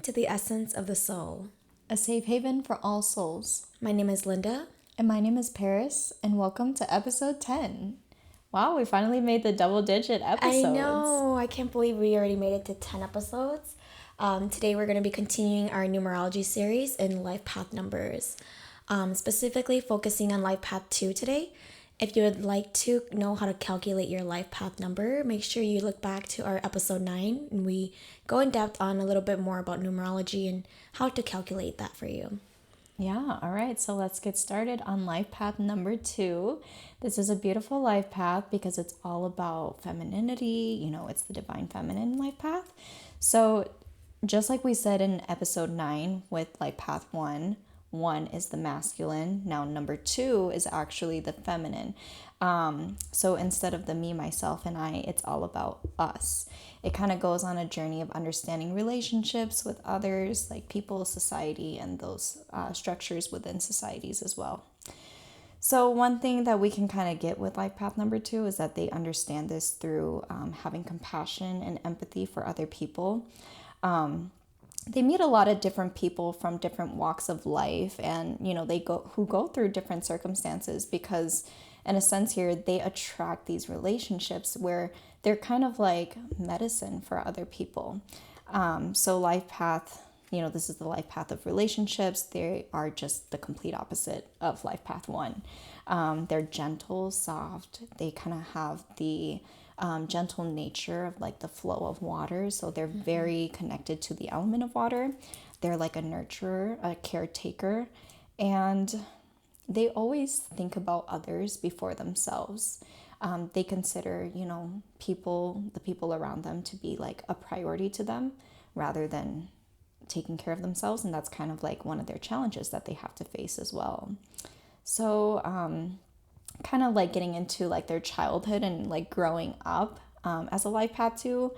to the Essence of the Soul, a safe haven for all souls. My name is Linda. And my name is Paris, and welcome to episode 10. Wow, we finally made the double-digit episodes. I know, I can't believe we already made it to 10 episodes. Today we're going to be continuing our numerology series in life path numbers, specifically focusing on life path 2 today. If you would like to know how to calculate your life path number, make sure you look back to our episode 9, and we go in depth on a little bit more about numerology and how to calculate that for you. Yeah, all right, so let's get started on life path number 2. This is a beautiful life path because it's all about femininity, it's the divine feminine life path. So just like we said in episode 9 with life path 1 is the masculine. Now number 2 is actually the feminine. So instead of the me, myself, and I, it's all about us. It kind of goes on a journey of understanding relationships with others, like people, society, and those structures within societies as well. So one thing that we can kind of get with life path number 2 is that they understand this through having compassion and empathy for other people. They meet a lot of different people from different walks of life, and they go through different circumstances, because in a sense here they attract these relationships where they're kind of like medicine for other people. So life path, this is the life path of relationships. They are just the complete opposite of life path 1. They're gentle, soft. They kind of have the gentle nature of like the flow of water. So they're very connected to the element of water. They're like a nurturer, a caretaker, and they always think about others before themselves. They consider, the people around them to be like a priority to them rather than taking care of themselves. And that's kind of like one of their challenges that they have to face as well. So, kind of like getting into like their childhood and like growing up as a life path 2,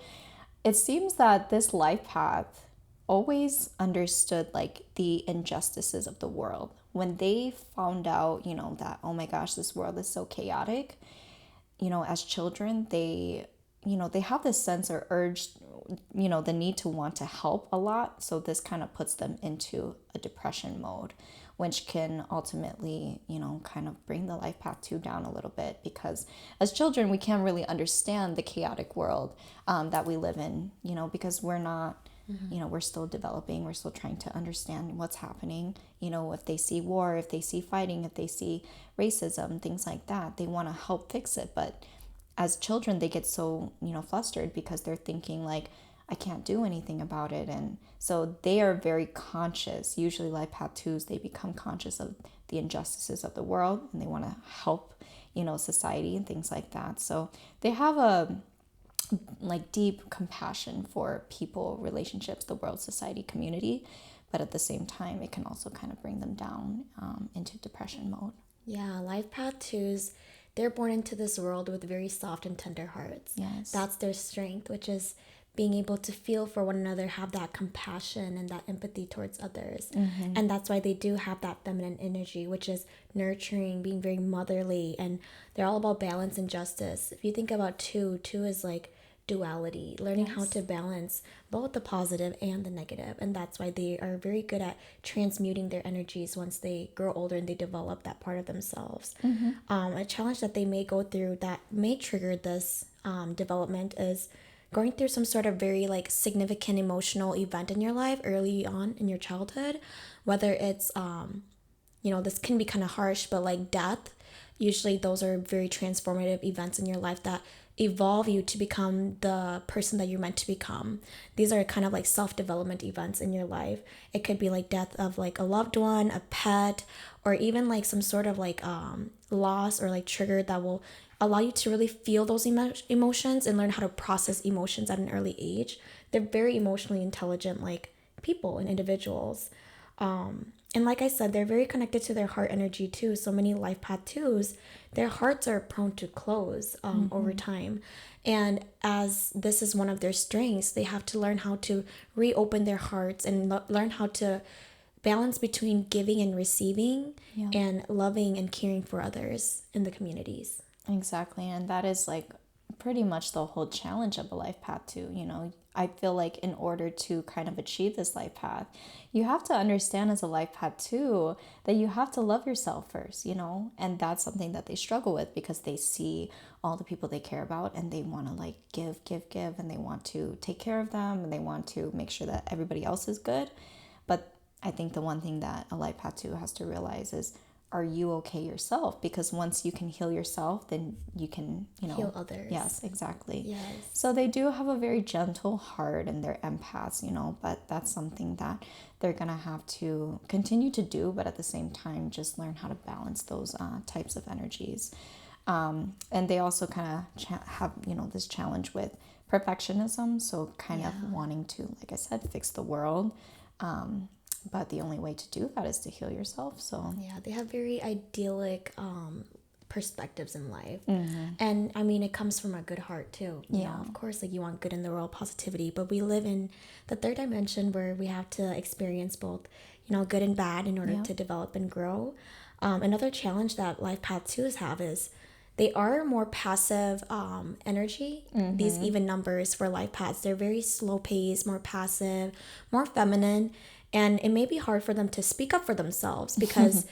it seems that this life path always understood like the injustices of the world. When they found out, that, oh my gosh, this world is so chaotic, as children, they have this sense or urge, the need to want to help a lot. So this kind of puts them into a depression mode, which can ultimately, kind of bring the life path 2 down a little bit, because as children, we can't really understand the chaotic world that we live in, because we're not, we're still developing, we're still trying to understand what's happening. If they see war, if they see fighting, if they see racism, things like that, they want to help fix it. But as children, they get so, flustered because they're thinking like, I can't do anything about it. And so they are very conscious. Usually life path 2s, they become conscious of the injustices of the world, and they want to help, society and things like that. So they have a like deep compassion for people, relationships, the world, society, community. But at the same time, it can also kind of bring them down into depression mode. Yeah, life path 2s, they're born into this world with very soft and tender hearts. Yes. That's their strength, which is being able to feel for one another, have that compassion and that empathy towards others. And that's why they do have that feminine energy, which is nurturing, being very motherly, and they're all about balance and justice. If you think about 2 is like duality, learning how to balance both the positive and the negative. And that's why they are very good at transmuting their energies once they grow older and they develop that part of themselves. A challenge that they may go through that may trigger this development is going through some sort of very like significant emotional event in your life early on in your childhood, whether it's this can be kind of harsh, but like death. Usually those are very transformative events in your life that evolve you to become the person that you're meant to become. These are kind of like self-development events in your life. It could be like death of like a loved one, a pet, or even like some sort of like loss or like trigger that will allow you to really feel those emotions and learn how to process emotions at an early age. They're very emotionally intelligent like people and individuals. And like I said, they're very connected to their heart energy too. So many life path 2s, their hearts are prone to close over time. And as this is one of their strengths, they have to learn how to reopen their hearts and learn how to balance between giving and receiving, and loving and caring for others in the communities. Exactly. And that is like pretty much the whole challenge of a life path 2. I feel like in order to kind of achieve this life path, you have to understand as a life path too that you have to love yourself first, and that's something that they struggle with because they see all the people they care about and they want to like give, and they want to take care of them and they want to make sure that everybody else is good. But I think the one thing that a life path 2 has to realize is, are you okay yourself? Because once you can heal yourself, then you can, heal others. Yes, exactly. Yes. So they do have a very gentle heart and they're empaths, but that's something that they're going to have to continue to do, but at the same time, just learn how to balance those types of energies. And they also kind of have, this challenge with perfectionism. So kind of wanting to, like I said, fix the world. But the only way to do that is to heal yourself. So yeah, they have very idyllic perspectives in life. And I mean, it comes from a good heart too. You know, of course, like you want good in the world, positivity, but we live in the third dimension where we have to experience both, good and bad in order to develop and grow. Another challenge that life path 2s have is they are more passive energy. These even numbers for life paths, they're very slow paced, more passive, more feminine. And it may be hard for them to speak up for themselves because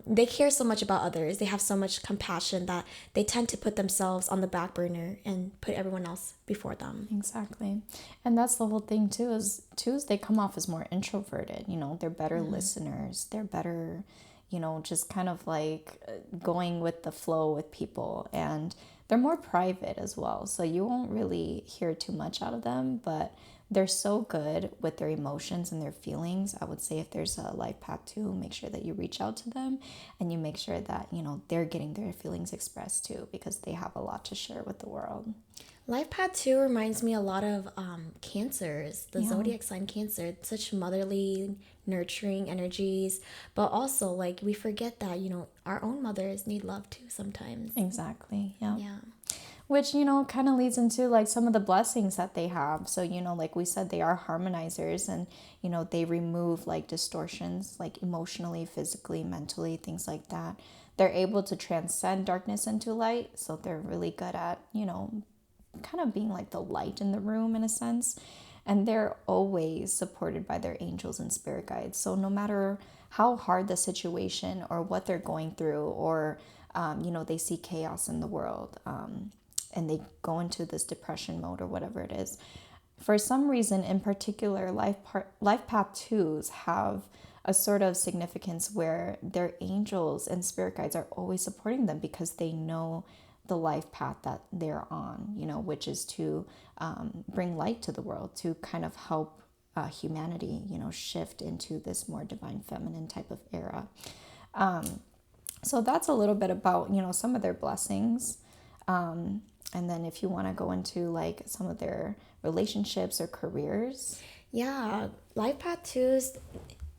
they care so much about others. They have so much compassion that they tend to put themselves on the back burner and put everyone else before them. Exactly. And that's the whole thing too, is they come off as more introverted. They're better listeners. They're better, just kind of like going with the flow with people. And they're more private as well. So you won't really hear too much out of them, but they're so good with their emotions and their feelings. I would say if there's a life path 2, make sure that you reach out to them and you make sure that, they're getting their feelings expressed too, because they have a lot to share with the world. Life path 2 reminds me a lot of Cancers, the zodiac sign Cancer. Such motherly, nurturing energies, but also like we forget that, our own mothers need love too sometimes. Exactly. Yeah. Yeah. Which, kind of leads into like some of the blessings that they have. So, like we said, they are harmonizers and, they remove like distortions, like emotionally, physically, mentally, things like that. They're able to transcend darkness into light. So they're really good at, kind of being like the light in the room in a sense. And they're always supported by their angels and spirit guides. So no matter how hard the situation or what they're going through, or, they see chaos in the world, and they go into this depression mode or whatever it is. For some reason in particular, life path 2s have a sort of significance where their angels and spirit guides are always supporting them because they know the life path that they're on, which is to bring light to the world, to kind of help humanity, shift into this more divine feminine type of era. So that's a little bit about, some of their blessings. And then if you want to go into like some of their relationships or careers. Yeah, life path 2s,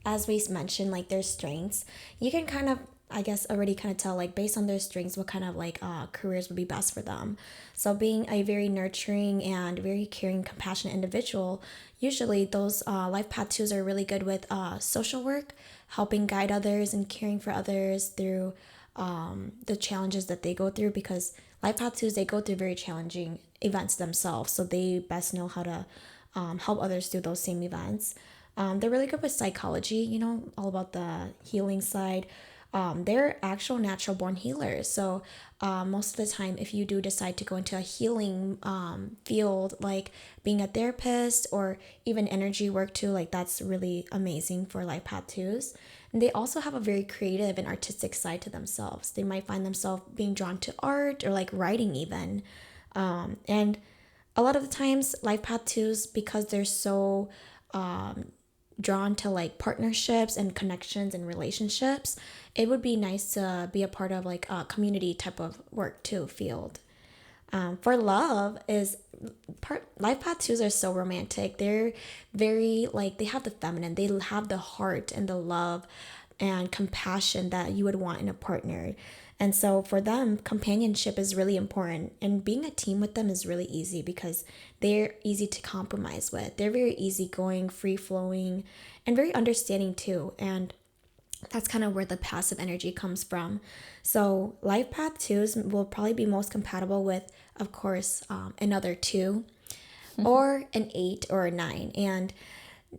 as we mentioned, like their strengths, you can kind of, I guess, already kind of tell like based on their strengths what kind of like careers would be best for them. So being a very nurturing and very caring, compassionate individual, usually those life path 2s are really good with social work, helping guide others and caring for others through the challenges that they go through, because life path 2s, they go through very challenging events themselves, so they best know how to help others through those same events. They're really good with psychology, all about the healing side. They're actual natural born healers. So most of the time, if you do decide to go into a healing field, like being a therapist or even energy work too, like that's really amazing for life path 2s. And they also have a very creative and artistic side to themselves. They might find themselves being drawn to art or like writing even. And a lot of the times, life path 2s, because they're so drawn to like partnerships and connections and relationships, it would be nice to be a part of like a community type of work too, field. For love is life path 2s are so romantic. They're very like, they have the feminine, they have the heart and the love and compassion that you would want in a partner. And so for them, companionship is really important, and being a team with them is really easy because they're easy to compromise with. They're very easygoing, free flowing, and very understanding too. And that's kind of where the passive energy comes from. So life path 2s will probably be most compatible with, of course, another 2. or an 8 or a 9. And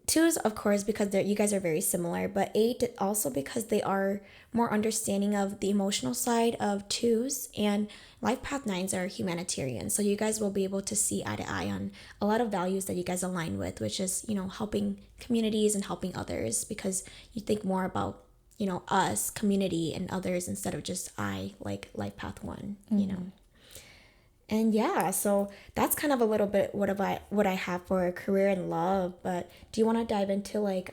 twos, of course, because you guys are very similar, but eight also because they are more understanding of the emotional side of twos, and life path nines are humanitarian. So you guys will be able to see eye to eye on a lot of values that you guys align with, which is, helping communities and helping others, because you think more about, us, community, and others instead of just I, like life path one, And yeah, so that's kind of a little bit what I have for career and love. But do you want to dive into like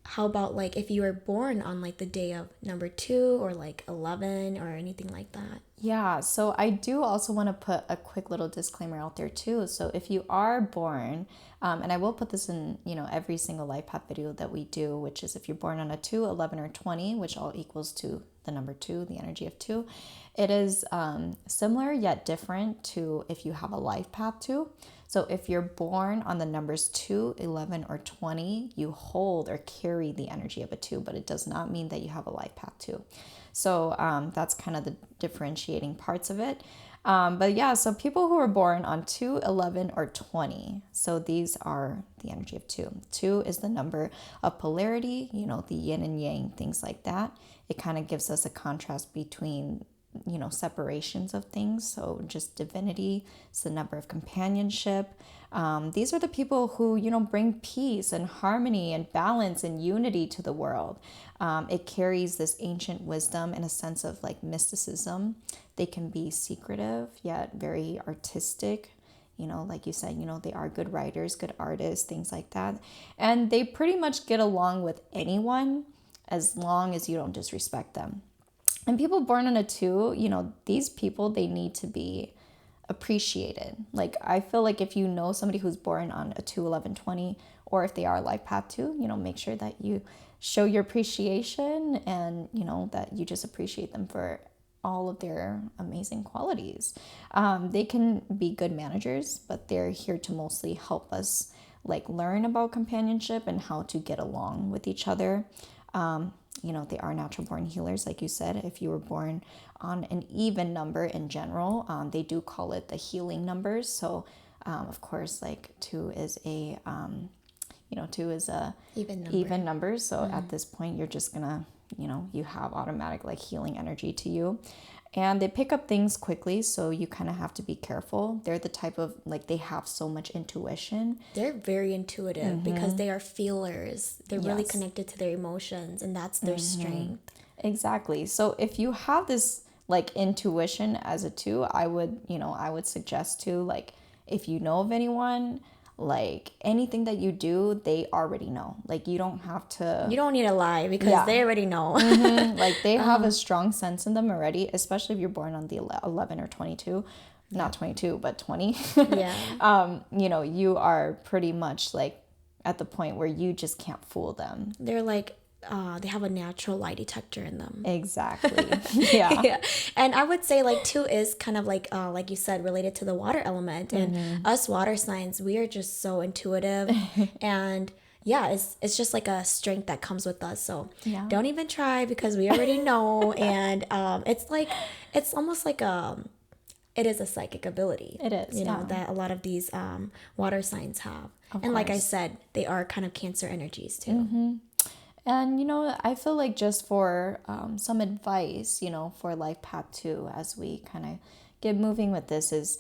how about like if you were born on like the day of number 2 or like 11 or anything like that? Yeah, so I do also want to put a quick little disclaimer out there too. So if you are born, and I will put this in, every single life path video that we do, which is if you're born on a 2, 11, or 20, which all equals to the number 2, the energy of 2, it is similar yet different to if you have a life path 2. So if you're born on the numbers 2, 11, or 20, you hold or carry the energy of a 2, but it does not mean that you have a life path 2. So that's kind of the differentiating parts of it. But yeah, so people who are born on 2, 11, or 20. So these are the energy of 2. 2 is the number of polarity, the yin and yang, things like that. It kind of gives us a contrast between, separations of things. So just divinity, it's the number of companionship. These are the people who, bring peace and harmony and balance and unity to the world. It carries this ancient wisdom and a sense of like mysticism. They can be secretive, yet very artistic. Like you said, they are good writers, good artists, things like that. And they pretty much get along with anyone as long as you don't disrespect them. And people born on a 2, these people, they need to be appreciated. Like I feel like if you know somebody who's born on a 2, 11, 20, or if they are life path 2, make sure that you show your appreciation and, that you just appreciate them for all of their amazing qualities. They can be good managers, but they're here to mostly help us like learn about companionship and how to get along with each other. They are natural born healers, like you said. If you were born on an even number in general, they do call it the healing numbers. So, of course, like 2 is a, 2 is a even number. So at this point, you're just gonna, you have automatic like healing energy to you. And they pick up things quickly, so you kind of have to be careful. They're the type of, like, they have so much intuition. They're very intuitive because they are feelers. They're really connected to their emotions, and that's their strength. Exactly. So if you have this, like, intuition as a 2, I would suggest to, like, if you know of anyone, like anything that you do, they already know. Like you don't have to. You don't need to lie because they already know. Like they have a strong sense in them already, especially if you're born on the 11 or 22. Not 22, but 20. Yeah. You are pretty much like at the point where you just can't fool them. They're like, they have a natural lie detector in them. Exactly. Yeah. And I would say like 2 is kind of like you said, related to the water element. And us water signs, we are just so intuitive. And yeah, it's just like a strength that comes with us. So don't even try because we already know. And it's almost like it is a psychic ability. It is, that a lot of these water signs have. And like I said, they are kind of Cancer energies too. And, I feel like just for some advice, for life path 2, as we kind of get moving with this is,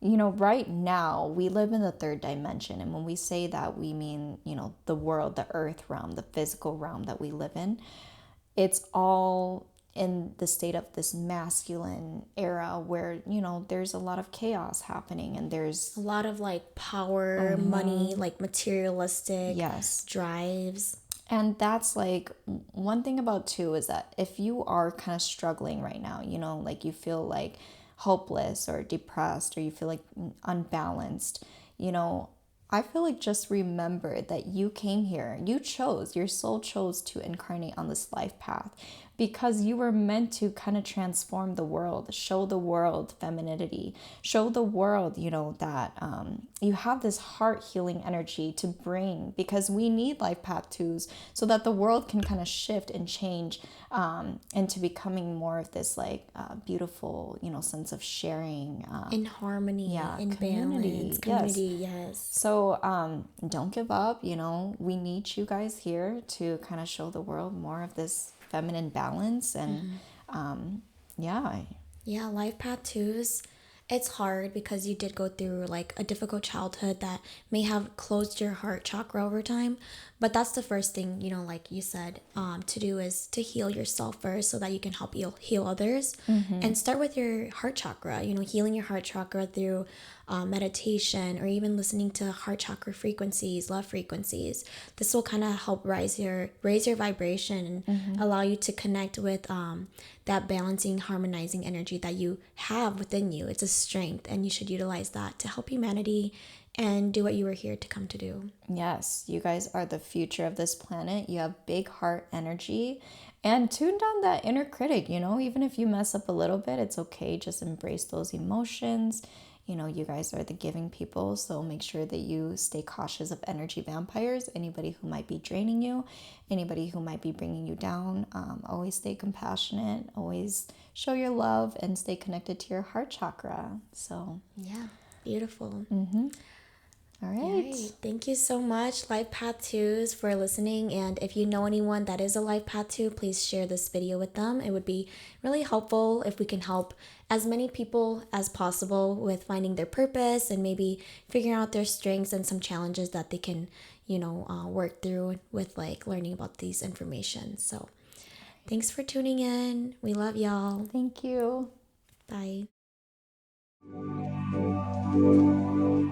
right now we live in the 3rd dimension. And when we say that, we mean, the world, the earth realm, the physical realm that we live in. It's all in the state of this masculine era where, there's a lot of chaos happening and there's a lot of like power, money, like materialistic drives. And that's like one thing about 2 is that if you are kind of struggling right now, like you feel like hopeless or depressed or you feel like unbalanced, I feel like just remember that you came here, your soul chose to incarnate on this life path because you were meant to kind of transform the world, show the world femininity, show the world, that you have this heart healing energy to bring, because we need life path twos so that the world can kind of shift and change into becoming more of this like beautiful, sense of sharing. In harmony, in balance, community, yes. So don't give up, we need you guys here to kind of show the world more of this feminine balance. And Yeah, life path twos, it's hard because you did go through like a difficult childhood that may have closed your heart chakra over time. But that's the first thing, like you said, to do is to heal yourself first so that you can help heal others. And start with your heart chakra, healing your heart chakra through meditation or even listening to heart chakra frequencies, love frequencies. This will kind of help raise your vibration and allow you to connect with that balancing, harmonizing energy that you have within you. It's a strength, and you should utilize that to help humanity and do what you were here to come to do. Yes, you guys are the future of this planet. You have big heart energy, and tune down that inner critic. Even if you mess up a little bit, it's okay. Just embrace those emotions. You guys are the giving people, so make sure that you stay cautious of energy vampires, anybody who might be draining you, anybody who might be bringing you down. Always stay compassionate, always show your love, and stay connected to your heart chakra. So yeah, beautiful. All right. Thank you so much, Life Path 2s, for listening. And if you know anyone that is a Life Path 2, please share this video with them. It would be really helpful if we can help as many people as possible with finding their purpose and maybe figuring out their strengths and some challenges that they can, work through with like learning about these information. So thanks for tuning in. We love y'all. Thank you. Bye.